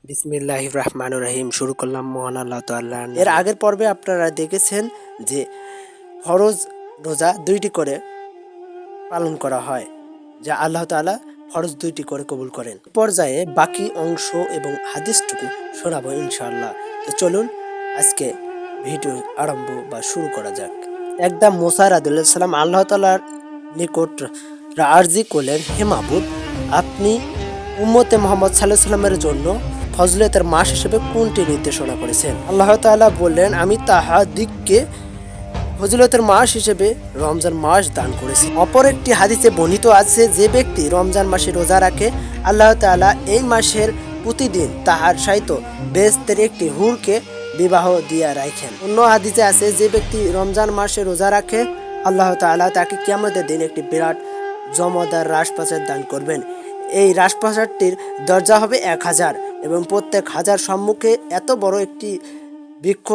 বিসমিল্লাহির রহমানির রহিম। শুরু করলাম মহান আল্লাহ তাআলার নামে। এর আগের পর্বে আপনারা দেখেছেন যে ফরজ রোজা 2টি করে পালন করা হয়, যা আল্লাহ তাআলা ফরজ 2টি করে কবুল করেন। পর্যায়ে বাকি অংশ এবং হাদিসটুকু শোনাবো ইনশাআল্লাহ। তো চলুন আজকে ভিডিও আরম্ভ বা শুরু করা যাক। একদম মুসা রাদিয়াল্লাহু সাল্লাম আল্লাহ তাআলার নিকট আরজি করলেন, হে মাবুদ, আপনি উম্মতে মুহাম্মদ সাল্লাল্লাহু আলাইহি সাল্লামের জন্য ফজলতের মাস হিসেবে কোনটি নির্দেশনা করেছেন? আল্লাহ তাআলা বললেন, আমি তাহাদিগকে ফজিলতের মাস হিসেবে রমজান মাস দান করেছি। অপর একটি হাদিসে বর্ণিত আছে, যে ব্যক্তি রমজান মাসে রোজা রাখে, আল্লাহ তাআলা এই মাসের প্রতিদিন তাহার সাহিত্য বেহেশতের একটি হুরকে বিবাহ দিয়া রাখেন। অন্য হাদিসে আছে, যে ব্যক্তি রমজান মাসে রোজা রাখে, আল্লাহ তাআলা তাকে কিয়ামতের দিন একটি বিরাট জমদার রাজপ্রাসাদ দান করবেন। এই রাজপ্রাসাদটির দরজা হবে 1000 এবং প্রত্যেক হাজার সম্মুখে এত বড় একটি বৃক্ষ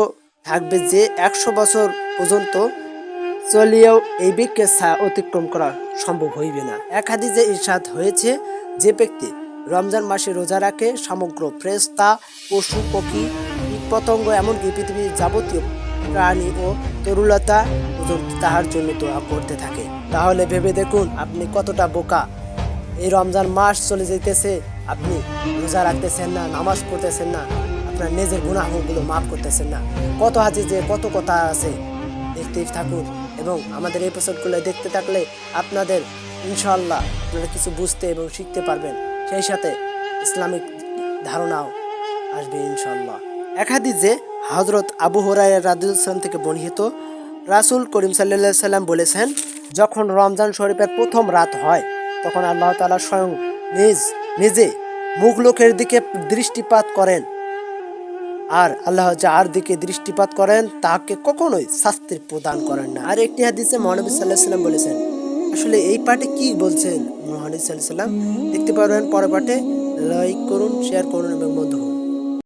থাকবে যে 100 বছর পর্যন্ত চলিয়েও এই বৃক্ষের ছায়া অতিক্রম করা সম্ভব হইবে না। এক হাদিসে ইরশাদ হয়েছে, যে ব্যক্তি রমজান মাসে রোজা রাখে, সমগ্র ফেরেশতা, পশু পক্ষী, কীট পতঙ্গ, এমনকি পৃথিবীর যাবতীয় প্রাণী ও তরুলতা পর্যন্ত তাহার জন্য দোয়া করতে থাকে। তাহলে ভেবে দেখুন আপনি কতটা বোকা। এই রমজান মাস চলে যেতেছে, আপনি রোজা রাখতেছেন না, নামাজ পড়তেছেন না, আপনার নিজের গুনাহগুলো মাফ করতেছেন না। কত হাদিসে কত কথা আছে, দেখতেই থাকুন এবং আমাদের এপিসোডগুলো দেখতে থাকলে আপনাদের ইনশাআল্লাহ আপনারা কিছু বুঝতে এবং শিখতে পারবেন, সেই সাথে ইসলামিক ধারণাও আসবে ইনশাআল্লাহ। এক হাদিসে হযরত আবু হুরায়রা রাদিয়াল্লাহু আনহু থেকে বর্ণিত, রাসূল করিম সাল্লাল্লাহু আলাইহি সাল্লাম বলেছেন, যখন রমজান শরীফের প্রথম রাত হয়, তখন আল্লাহ তাআলা স্বয়ং নিজে মুখলোকের দিকে দৃষ্টিপাত করেন, আর আল্লাহ যার দিকে দৃষ্টিপাত করেন তাকে কখনোই শাস্তি প্রদান করেন না। আর একটি হাদিসে মহানবী সাল্লাল্লাহু আলাইহি সাল্লাম বলেছেন, আসলে এই পাঠে কি বলছেন মহানবী সাল্লাল্লাহু আলাইহি সাল্লাম দেখতে পারবেন পরের পাঠে। লাইক করুন, শেয়ার করুন এবং বন্ধু করুন।